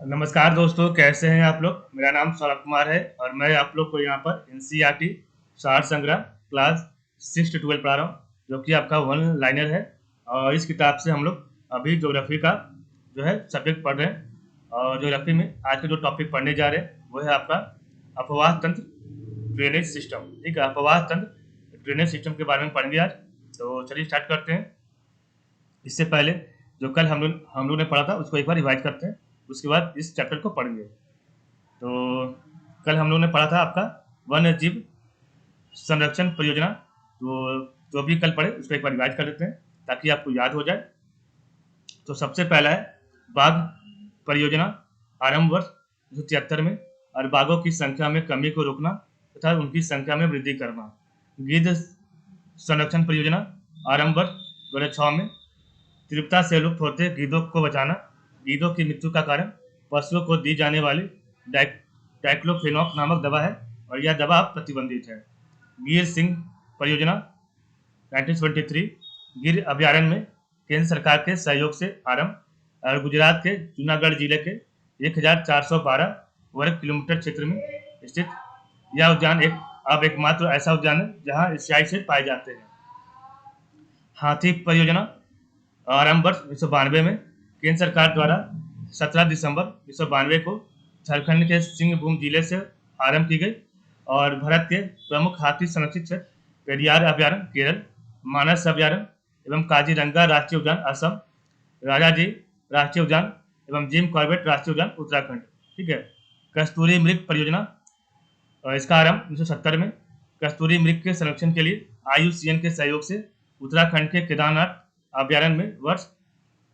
नमस्कार दोस्तों, कैसे हैं आप लोग। मेरा नाम सौरभ कुमार है और मैं आप लोग को यहाँ पर एनसीईआरटी सार संग्रह क्लास 6 to 12 पढ़ा रहा हूँ, जो कि आपका वन लाइनर है। और इस किताब से हम लोग अभी ज्योग्राफी का जो है सब्जेक्ट पढ़ रहे हैं। और ज्योग्राफी में आज के जो टॉपिक पढ़ने जा रहे हैं वो है आपका अपवाह तंत्र ड्रेनेज सिस्टम। ठीक है, अपवाह तंत्र ड्रेनेज सिस्टम के बारे में पढ़ेंगे आज। तो चलिए स्टार्ट करते हैं। इससे पहले जो कल हम लोग ने पढ़ा था उसको एक बार रिवाइज करते हैं, उसके बाद इस चैप्टर को पढ़ेंगे। तो कल हम लोग ने पढ़ा था आपका वन्य जीव संरक्षण परियोजना। तो जो भी कल पढ़े उसको एक बार रिवाइज कर देते हैं ताकि आपको याद हो जाए। तो सबसे पहला है बाघ परियोजना, आरंभ वर्ष 1973 में, और बाघों की संख्या में कमी को रोकना तथा उनकी संख्या में वृद्धि करना। गिद्ध संरक्षण परियोजना, आरंभ वर्ष 2006 में, तीव्रता से लुप्त होते गिद्धों को बचाना। गिद्धों की मृत्यु का कारण पशुओं को दी जाने वाली डाइक्लोफेनॉक नामक दवा है और यह दवा अब प्रतिबंधित है। गिर सिंह परियोजना 1973, गिर अभ्यारण्य में केंद्र सरकार के सहयोग से आरंभ और गुजरात के जूनागढ़ जिले के 1412 वर्ग किलोमीटर क्षेत्र में स्थित यह उद्यान अब एकमात्र ऐसा उद्यान है जहां एशियाई शेर पाए जाते हैं। हाथी परियोजना, आरंभ वर्ष 1992 में, केंद्र सरकार द्वारा 17 दिसंबर 1992 को झारखंड के सिंहभूम जिले से आरंभ की गई और भारत के प्रमुख हाथी संरक्षित क्षेत्र पेरियार अभ्यारण्य केरल, मानस अभ्यारण्य एवं काजीरंगा राष्ट्रीय उद्यान असम, राजाजी राष्ट्रीय उद्यान एवं जिम कॉर्बेट राष्ट्रीय उद्यान उत्तराखंड। ठीक है। कस्तूरी मृग परियोजना, इसका आरंभ 1970 में कस्तूरी मृग के संरक्षण के लिए IUCN के सहयोग से उत्तराखंड के केदारनाथ अभ्यारण्य में वर्ष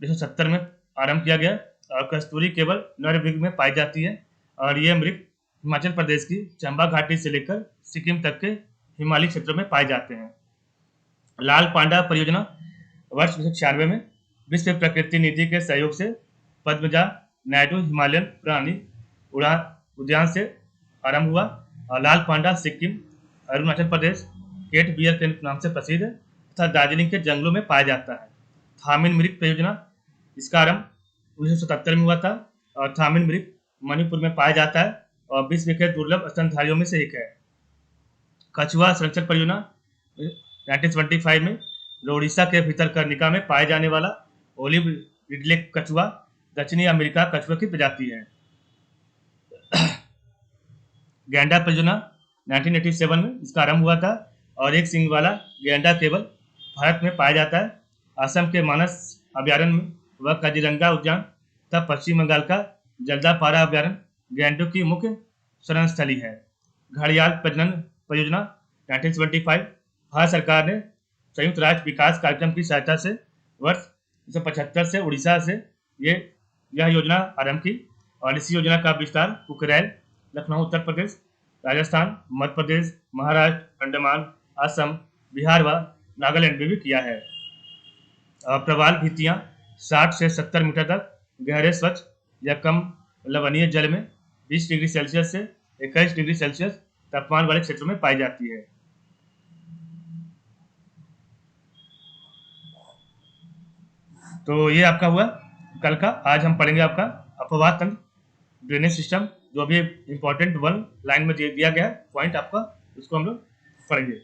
1970 में आरंभ किया गया। और कस्तूरी केवल नर मृग में पाई जाती है और ये मृग हिमाचल प्रदेश की चंबा घाटी से लेकर सिक्किम तक के हिमालयी क्षेत्रों में पाए जाते हैं। लाल पांडा परियोजना, वर्ष 1996 में विश्व प्रकृति निधि के सहयोग से पद्मजा नायडू हिमालयन प्राणी उद्यान से आरंभ हुआ और लाल पांडा सिक्किम, अरुणाचल प्रदेश केट बियर के नाम से प्रसिद्ध है तथा दार्जिलिंग के जंगलों में पाया जाता है। थामिन मृग परियोजना, इसका आरंभ 1977 में हुआ था और थामिन मृग मणिपुर में पाया जाता है और विश्व के दुर्लभ स्तनधारियों में से एक है। कछुआ संरक्षण परियोजना 1925 में ओडिशा के भितरकनिका में पाए जाने वाला ओलिव रिडले कछुआ दक्षिणी अमेरिका कछुआ की प्रजाति है। गैंडा परियोजना 1987 में इसका आरंभ हुआ था और एक सींग वाला गैंडा केवल भारत में पाया जाता है। असम के मानस अभ्यारण्य में वह काजीरंगा उद्यान तथा पश्चिम बंगाल का जल्दापारा अभ्यारण्य गैंडों की मुख्य शरण स्थली है। घड़ियाल प्रजनन परियोजना 1975, भारत सरकार ने संयुक्त राष्ट्र विकास कार्यक्रम की सहायता से वर्ष 1975 से उड़ीसा से यह योजना आरंभ की और इसी योजना का विस्तार कुकरैल, लखनऊ उत्तर प्रदेश, राजस्थान, मध्य प्रदेश, महाराष्ट्र, अंडमान, असम, बिहार व नागालैंड में भी किया है। प्रवाल भित्तियां 60 से 70 मीटर तक गहरे स्वच्छ या कम लवणीय जल में 20 डिग्री सेल्सियस से 21 डिग्री सेल्सियस तापमान वाले क्षेत्रों में पाई जाती है। तो ये आपका हुआ कल का। आज हम पढ़ेंगे आपका अपवाह तंत्र ड्रेनेज सिस्टम, जो भी इंपॉर्टेंट वन लाइन में दिया गया है पॉइंट आपका, उसको हम लोग पढ़ेंगे।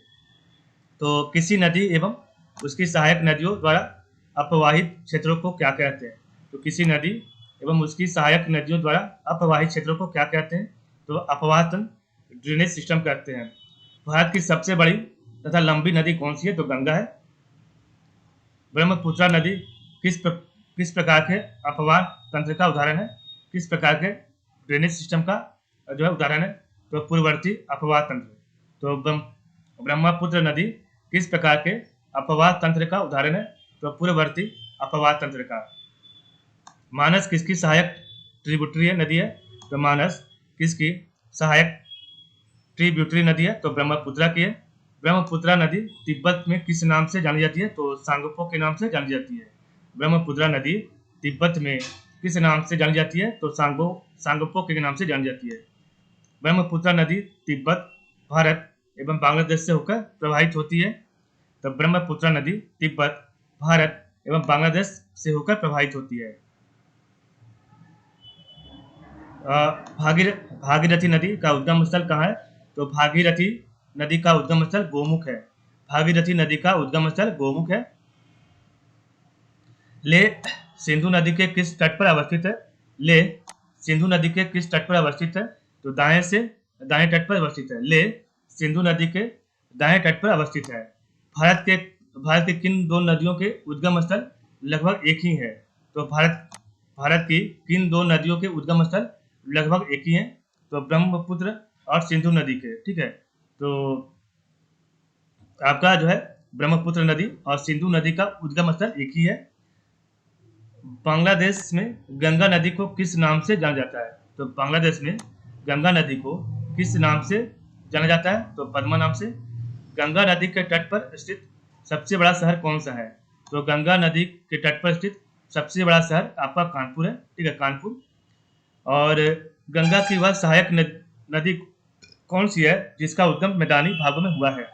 तो किसी नदी एवं उसकी सहायक नदियों द्वारा अपवाहित क्षेत्रों को क्या कहते हैं। तो किसी नदी एवं उसकी सहायक नदियों द्वारा अपवाहित क्षेत्रों को क्या कहते हैं। तो अपवाह तंत्र ड्रेनेज सिस्टम कहते हैं। भारत की सबसे बड़ी तथा लंबी नदी कौन सी है। तो गंगा है। ब्रह्मपुत्र नदी किस प्रकार के अपवाह तंत्र का उदाहरण है, किस प्रकार के ड्रेनेज सिस्टम का जो है उदाहरण है। तो पूर्ववर्ती अपवाह तंत्र। तो ब्रह्मपुत्र नदी किस प्रकार के अपवाह तंत्र का उदाहरण है। तो पूर्ववर्ती अपवाह तंत्र का। मानस किसकी सहायक ट्रिब्यूटरी नदी है। तो मानस किसकी सहायक ट्रिब्यूटरी नदी है। तो ब्रह्मपुत्र की है। ब्रह्मपुत्र नदी तिब्बत में किस नाम से जानी जाती है। तो सांगपो के नाम से जानी जाती है। ब्रह्मपुत्र नदी तिब्बत में किस नाम से जानी जाती है। तो सांगपो के नाम से जानी जाती है। ब्रह्मपुत्र नदी तिब्बत, भारत एवं बांग्लादेश से होकर प्रवाहित होती है। तो ब्रह्मपुत्र नदी तिब्बत, भारत एवं बांग्लादेश से होकर प्रवाहित होती है। भागीरथी नदी का उद्गम स्थल कहाँ है? तो भागीरथी नदी का उद्गम स्थल गोमुख है। भागीरथी नदी का उद्गम स्थल गोमुख है। लेह सिंधु नदी के किस तट पर अवस्थित है? लेह सिंधु नदी के किस तट पर अवस्थित है? तो दाएं से दाएं तट पर अवस्थित है। लेह सिंधु नदी के दाएं तट पर अवस्थित है। भारत के भारत की किन दो नदियों के उद्गम स्थल लगभग एक ही है? तो भारत की किन दो नदियों के उद्गम स्थल लगभग एक ही हैं? तो ब्रह्मपुत्र और सिंधु नदी के। ठीक है, तो आपका जो है ब्रह्मपुत्र नदी और सिंधु नदी का उद्गम स्थल एक ही है। बांग्लादेश में गंगा नदी को किस नाम से जाना जाता है? तो बांग्लादेश में गंगा नदी को किस नाम से जाना जाता है? तो पद्मा नाम से। गंगा नदी के तट पर स्थित सबसे बड़ा शहर कौन सा है? तो गंगा नदी के तट पर स्थित सबसे बड़ा शहर आपका कानपुर है। ठीक है, कानपुर। और गंगा की वह सहायक नदी कौन सी है जिसका उद्गम मैदानी भागों में हुआ है?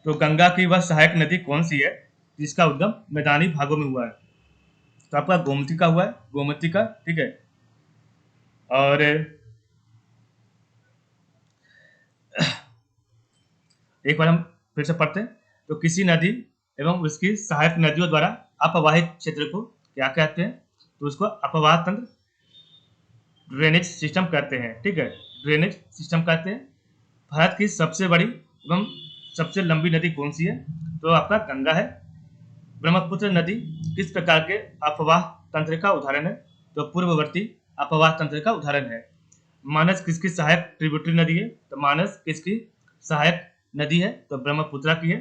तो गंगा की वह सहायक नदी कौन सी है जिसका उद्गम मैदानी भागों में हुआ है? तो आपका गोमती का हुआ है, गोमती का। ठीक है, और एक बार हम फिर से पढ़ते हैं। तो किसी नदी एवं उसकी सहायक नदियों द्वारा अपवाहित क्षेत्र को क्या कहते हैं? तो उसको अपवाह तंत्र, ड्रेनेज सिस्टम कहते हैं। ठीक है, ड्रेनेज सिस्टम कहते हैं। भारत की सबसे बड़ी एवं सबसे लंबी नदी कौन सी है? तो आपका गंगा है। ब्रह्मपुत्र नदी किस प्रकार के अपवाह तंत्र का उदाहरण है? तो पूर्ववर्ती अपवाह तंत्र का उदाहरण है। मानस किसकी सहायक ट्रिब्यूटरी नदी है? तो मानस किसकी सहायक नदी है? तो ब्रह्मपुत्रा की है।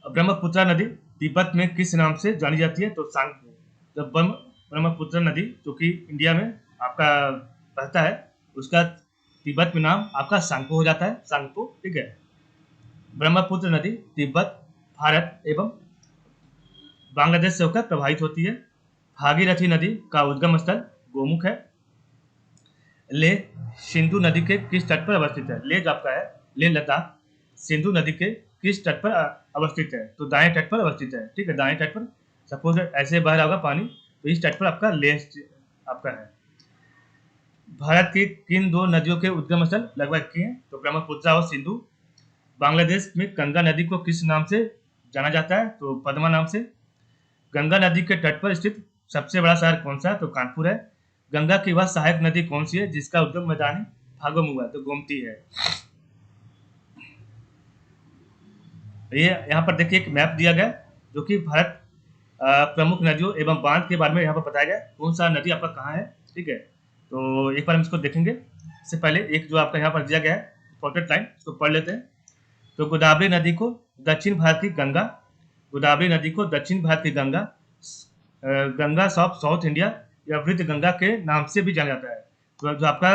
ब्रह्मपुत्रा नदी तिब्बत में किस नाम से जानी जाती है? तो सांगपो। तो ब्रह्मपुत्र नदी जो कि इंडिया में आपका बहता है, उसका तिब्बत में नाम आपका सांगपो हो जाता है, सांगपो। ठीक है, ब्रह्मपुत्र नदी तिब्बत, भारत एवं बांग्लादेश से होकर प्रवाहित होती है। भागीरथी नदी का उद्गम स्थल गोमुख है। लेह सिंधु नदी के किस तट पर अवस्थित है? लेह जो आपका है, लेह लद्दाख सिंधु नदी के किस तट पर अवस्थित है? तो दाएं तट पर अवस्थित है। ठीक है, दाएं तट पर। सपोज ऐसे बह रहा होगा पानी, तो इस तट पर आपका लेह आपका है। भारत की किन दो नदियों के उद्गम स्थल लगभग एक ही हैं? तो ब्रह्मपुत्रा और सिंधु। बांग्लादेश में गंगा नदी को किस नाम से जाना जाता है? तो पद्मा नाम से। गंगा नदी के तट पर स्थित सबसे बड़ा शहर कौन सा है? तो कानपुर है। गंगा की वह सहायक नदी कौन सी है जिसका उद्गम मैदानी भागों में हुआ है? तो गोमती है। ये यहाँ पर देखिए एक मैप दिया गया जो कि भारत प्रमुख नदियों एवं बांध के बारे में यहाँ पर बताया गया कौन सा नदी आपका कहाँ है। ठीक है, तो एक बार हम इसको देखेंगे। इससे पहले एक जो आपका यहाँ पर दिया गया है इंपॉर्टेंट लाइन, उसको पढ़ लेते हैं। तो गोदावरी नदी को दक्षिण भारत की गंगा, गोदावरी नदी को दक्षिण भारत की Ganga, Ganga of south India या वृद्ध गंगा के नाम से भी जाना जाता है। तो जो आपका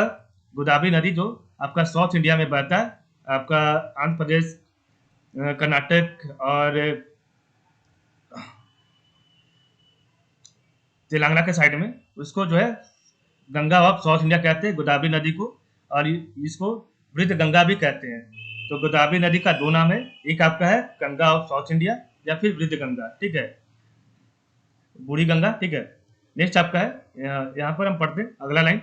गोदावरी नदी जो आपका साउथ इंडिया में बहता है, आपका आंध्र प्रदेश, कर्नाटक और तेलंगाना के साइड में, उसको जो है गंगा ऑफ साउथ इंडिया कहते हैं गोदावरी नदी को, और इसको वृद्ध गंगा भी कहते हैं। तो गोदावरी नदी का दो नाम है, एक आपका है गंगा ऑफ साउथ इंडिया या फिर वृद्ध गंगा। ठीक है, बूढ़ी गंगा। ठीक है, नेक्स्ट आपका है यहाँ पर हम पढ़ते हैं अगला लाइन।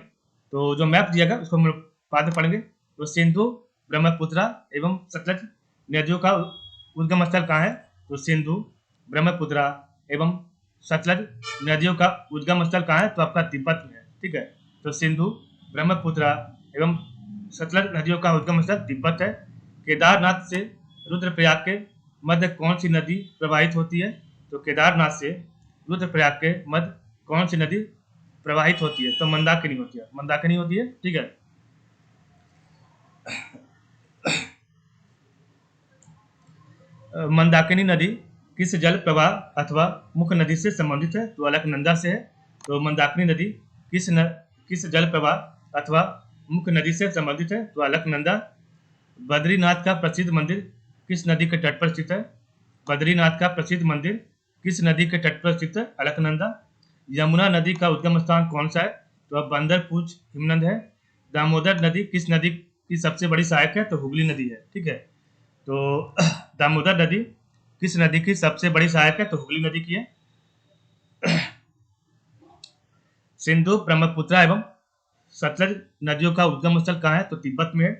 तो जो मैप दिया गया उसको हम बाद में पढ़ेंगे। तो सिंधु, ब्रह्मपुत्रा एवं सतलज नदियों का उद्गम स्थल कहाँ है? तो सिंधु, ब्रह्मपुत्रा एवं सतलज नदियों का उद्गम स्थल कहाँ है? तो आपका तिब्बत में है। ठीक है, तो सिंधु, ब्रह्मपुत्रा एवं सतलज नदियों का उद्गम स्थल तिब्बत है। केदारनाथ से रुद्रप्रयाग के मध्य कौन सी नदी प्रवाहित होती है? तो केदारनाथ से रुद्रप्रयाग के मध्य कौन सी नदी प्रवाहित होती है? तो मंदाकिनी होती है, मंदाकिनी होती है। ठीक है, मंदाकिनी नदी किस जल प्रवाह अथवा मुख्य नदी से संबंधित है? तो अलकनंदा से है। तो मंदाकिनी नदी किस जल प्रवाह अथवा मुख्य नदी से संबंधित है? तो अलकनंदा। बद्रीनाथ का प्रसिद्ध मंदिर किस नदी के तट पर स्थित है? बद्रीनाथ का प्रसिद्ध मंदिर किस नदी के तट पर स्थित है? अलकनंदा। यमुना नदी का उद्गम स्थान कौन सा है? तो अब बंदरपूछ हिमनद है। दामोदर नदी किस नदी की सबसे बड़ी सहायक है? तो हुगली नदी है। ठीक है, तो दामोदर नदी किस नदी की सबसे बड़ी सहायक है? तो हुगली नदी की है। सिंधु, ब्रह्मपुत्र एवं सतलज नदियों का उद्गम स्थल कहाँ है? तो तिब्बत में है।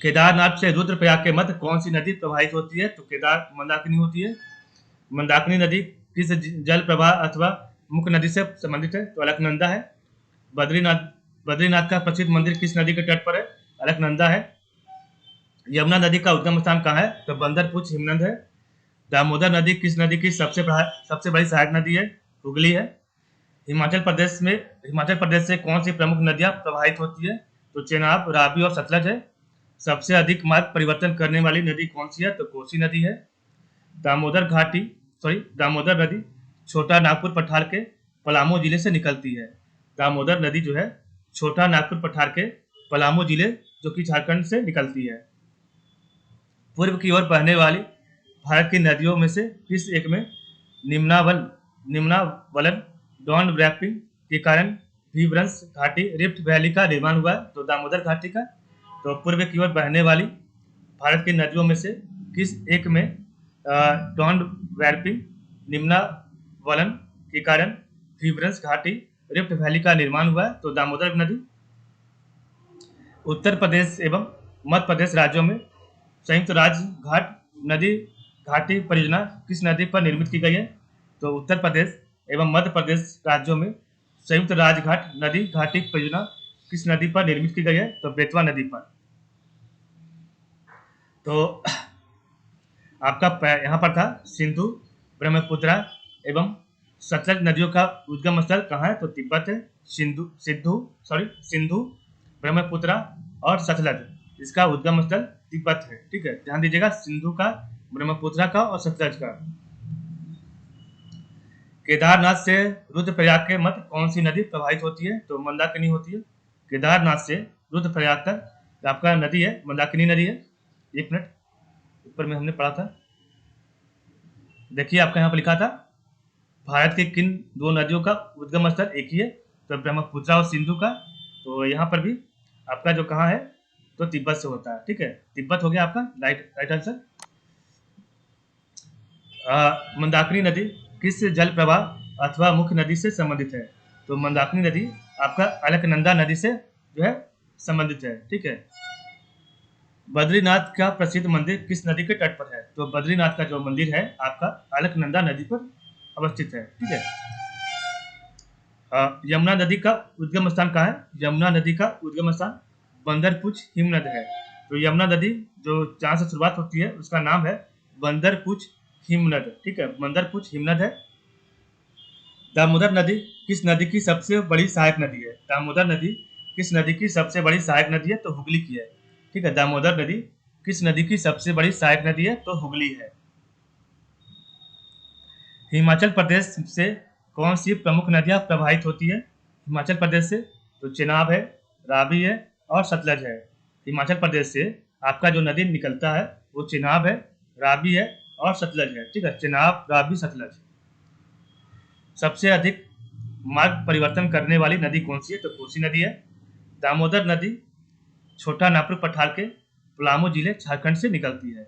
केदारनाथ से रुद्रप्रयाग के मध्य कौन सी नदी प्रवाहित होती है? तो मंदाकिनी होती है। मंदाकिनी नदी किस जल प्रवाह अथवा मुख्य नदी से संबंधित है? तो अलकनंदा है। बद्रीनाथ का प्रसिद्ध मंदिर किस नदी के तट पर है? अलकनंदा है। यमुना नदी का उद्गम स्थान कहाँ है? तो बंदरपुछ हिमनद है। दामोदर नदी किस नदी की सबसे बड़ी सहायक नदी है? हुगली है। हिमाचल प्रदेश से कौन सी प्रमुख नदियां प्रवाहित होती है? तो चेनाब, रावी और सतलज है। सबसे अधिक मार्ग परिवर्तन करने वाली नदी कौन सी है? तो कोसी नदी है। दामोदर नदी छोटा नागपुर पठार के पलामू जिले से निकलती है। दामोदर नदी जो है छोटा नागपुर पठार के पलामू जिले जो कि झारखंड से निकलती है। पूर्व की ओर बहने वाली भारत की नदियों में से किस एक में निम्नावलन डॉन रैपिंग के कारण विभ्रंश घाटी रिफ्ट वैली का निर्माण हुआ है? तो दामोदर घाटी का। तो पूर्व की ओर बहने वाली भारत की नदियों में से किस एक में डॉन वैरपिंग निम्नावलन के कारण विभ्रंश घाटी रिफ्ट वैली का निर्माण हुआ है? तो दामोदर नदी। उत्तर प्रदेश एवं मध्य प्रदेश राज्यों में संयुक्त राज्य नदी घाटी परियोजना किस नदी पर निर्मित की गई है? तो उत्तर प्रदेश एवं मध्य प्रदेश राज्यों में संयुक्त राज्य नदी घाटी परियोजना किस नदी पर निर्मित की गई है? तो बेतवा नदी पर। तो आपका यहाँ पर था सिंधु, ब्रह्मपुत्र एवं सतलज नदियों का उद्गम स्थल कहाँ है? तो तिब्बत है। सिंधु, ब्रह्मपुत्र और सतलज इसका उद्गम स्थल तिब्बत है। ठीक है, ध्यान दीजिएगा, सिंधु का, ब्रह्मपुत्र का और सतलज का। केदारनाथ से रुद्रप्रयाग के मध्य कौन सी नदी प्रवाहित होती है? तो मंदाकिनी होती है। केदारनाथ से रुद्रप्रयाग तक आपका नदी है मंदाकिनी नदी है। एक मिनट, ऊपर में हमने पढ़ा था, देखिए आपका यहाँ पर लिखा था भारत के किन दो नदियों का उद्गम स्थल एक ही है? तो ब्रह्मपुत्र और सिंधु का। तो यहाँ पर भी आपका जो कहाँ है? तो तिब्बत से होता है। ठीक है, तिब्बत हो गया आपका राइट आंसर। मंदाकिनी नदी किस जल प्रवाह अथवा मुख्य नदी से संबंधित है? तो मंदाकिनी नदी आपका अलकनंदा नदी से जो है संबंधित है। ठीक है। बद्रीनाथ का प्रसिद्ध मंदिर किस नदी के तट पर है? तो बद्रीनाथ का जो मंदिर है आपका अलकनंदा नदी पर अवस्थित है। ठीक है। यमुना नदी का उद्गम स्थान कहाँ है? यमुना नदी का उद्गम स्थान बंदरपुछ हिमनद है। तो यमुना नदी जो जहाँ से शुरुआत होती है उसका नाम है बंदरपुछ हिमनद। ठीक है, बंदरपुछ हिमनद है। दामोदर नदी किस नदी की सबसे बड़ी सहायक नदी है? दामोदर नदी किस नदी की सबसे बड़ी सहायक नदी है? तो हुगली की है। ठीक है, दामोदर नदी किस नदी की सबसे बड़ी सहायक नदी है? तो हुगली है। हिमाचल प्रदेश से कौन सी प्रमुख नदियां प्रवाहित होती है? हिमाचल प्रदेश से तो चेनाब है, रावी है और सतलज है। हिमाचल प्रदेश से आपका जो नदी निकलता है वो चेनाब है, रावी है और सतलज है। ठीक है, चेनाब, रावी, सतलज। सबसे अधिक मार्ग परिवर्तन करने वाली नदी कौन सी है? तो कोसी नदी है। दामोदर नदी छोटा नागपुर पठार के पलामू जिले झारखंड से निकलती है।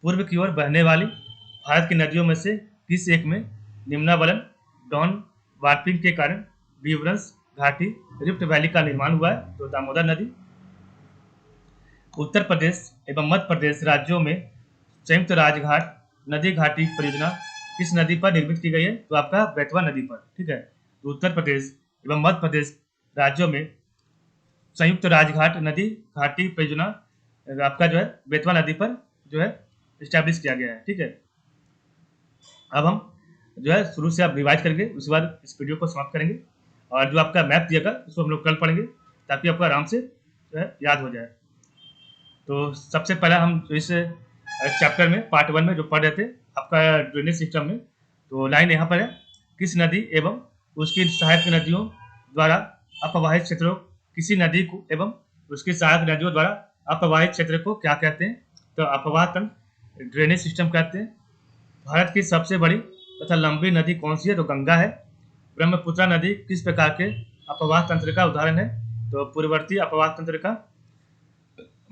पूर्व की ओर बहने वाली भारत की नदियों में से किस एक में निम्नावलन डॉन वार्पिंग के कारण विभ्रंश घाटी रिफ्ट वैली का निर्माण हुआ है? तो दामोदर नदी। उत्तर प्रदेश एवं मध्य प्रदेश राज्यों में संयुक्त राजघाट नदी घाटी परियोजना किस नदी पर निर्मित की गई है? तो आपका बेतवा नदी पर। ठीक है, तो उत्तर प्रदेश एवं मध्य प्रदेश राज्यों में संयुक्त राजघाट नदी घाटी परियोजना आपका जो है बेतवा नदी पर जो है इस्टेब्लिश किया गया है। ठीक है, अब हम जो है शुरू से आप रिवाइज करेंगे, उसके बाद इस वीडियो को समाप्त करेंगे और जो आपका मैथ दिएगा उसको हम लोग कल पढ़ेंगे ताकि आपको आराम से जो है याद हो जाए। तो सबसे पहला हम इस चैप्टर में पार्ट 1 में जो पढ़ रहे थे आपका ड्रेनेज सिस्टम में, तो लाइन यहाँ पर है, किस नदी एवं उसकी सहायक नदियों द्वारा अप्रवाहित क्षेत्रों किसी नदी को एवं उसकी सहायक नदियों द्वारा अप्रवाहित क्षेत्र को क्या कहते हैं? तो अप्रवाह तंत्र ड्रेनेज सिस्टम कहते हैं। भारत की सबसे बड़ी तथा लंबी नदी कौन सी है? तो गंगा है। ब्रह्मपुत्र नदी किस प्रकार के अप्रवाह तंत्र का उदाहरण है? तो पूर्ववर्ती अप्रवाह तंत्र का।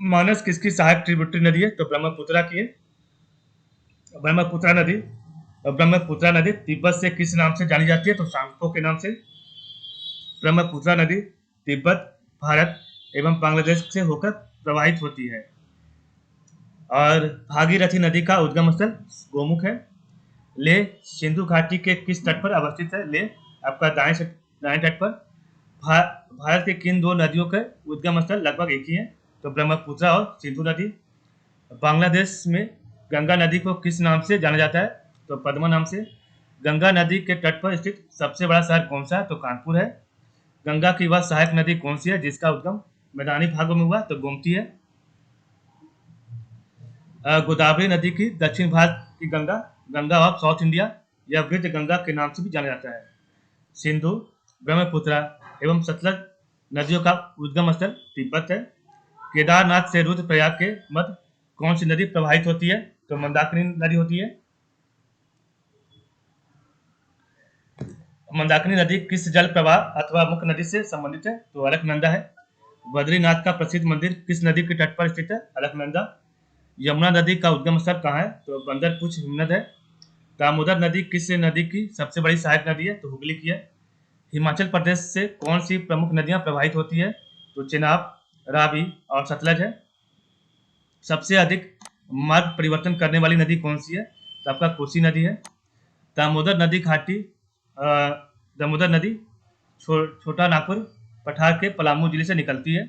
मानस किसकी सहायक ट्रिब्यूटरी नदी है? तो ब्रह्मपुत्र की है। ब्रह्मपुत्र नदी और ब्रह्मपुत्रा नदी तिब्बत से किस नाम से जानी जाती है? तो सांगपो के नाम से। ब्रह्मपुत्रा नदी तिब्बत, भारत एवं बांग्लादेश से होकर प्रवाहित होती है। और भागीरथी नदी का उद्गम स्थल गोमुख है। लेह सिंधु घाटी के किस तट पर अवस्थित है? लेह आपका दाएं तट पर। भारत के किन दो नदियों के उद्गम स्थल लगभग एक ही है? तो ब्रह्मपुत्रा और सिंधु नदी। बांग्लादेश में गंगा नदी को किस नाम से जाना जाता है? तो पद्मा नाम से। गंगा नदी के तट पर स्थित सबसे बड़ा शहर कौन सा है? तो कानपुर है। गंगा की वह सहायक नदी कौन सी है जिसका उद्गम मैदानी भागों में हुआ? तो गोमती है। गोदावरी नदी की दक्षिण भारत की Ganga, Ganga of south India या वृद्ध गंगा के नाम से भी जाना जाता है। सिंधु, ब्रह्मपुत्रा एवं सतलज नदियों का उद्गम स्थल तिब्बत है। केदारनाथ से रुद्रप्रयाग के मध्य कौन सी नदी प्रवाहित होती है? तो मंदाकिनी नदी होती है। मंदाकिनी नदी किस जल प्रवाह अथवा मुख्य नदी से संबंधित है? तो अलकनंदा है। बद्रीनाथ का प्रसिद्ध मंदिर किस नदी के तट पर स्थित है? अलकनंदा। यमुना नदी का उद्गम स्थल कहाँ है? तो बंदरपुछ हिमनद है। दामोदर नदी किस नदी की सबसे बड़ी सहायक नदी है? तो हुगली की है। हिमाचल प्रदेश से कौन सी प्रमुख नदियां प्रवाहित होती है? तो चेनाब, रावी और सतलज है। सबसे अधिक मार्ग परिवर्तन करने वाली नदी कौन सी है? तो आपका कोसी नदी है। दामोदर नदी घाटी दामोदर नदी छोटा नागपुर पठार के पलामू जिले से निकलती है।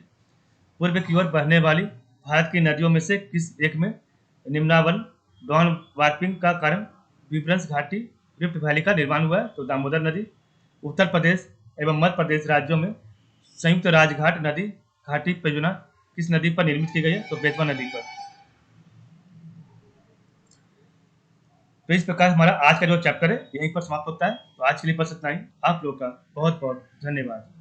पूर्व की ओर बहने वाली भारत की नदियों में से किस एक में निम्नावन डाउन वार्पिंग का कारण विब्रंस घाटी रिफ्ट वैली का निर्माण हुआ है? तो दामोदर नदी। उत्तर प्रदेश एवं मध्य प्रदेश राज्यों में संयुक्त राजघाट नदी घाटी परियोजना किस नदी पर निर्मित की गई है? तो बेतवा नदी पर। तो इस प्रकार हमारा आज का जो चैप्टर है यहीं पर समाप्त होता है। तो आज के लिए बस इतना ही। आप लोगों का बहुत बहुत धन्यवाद।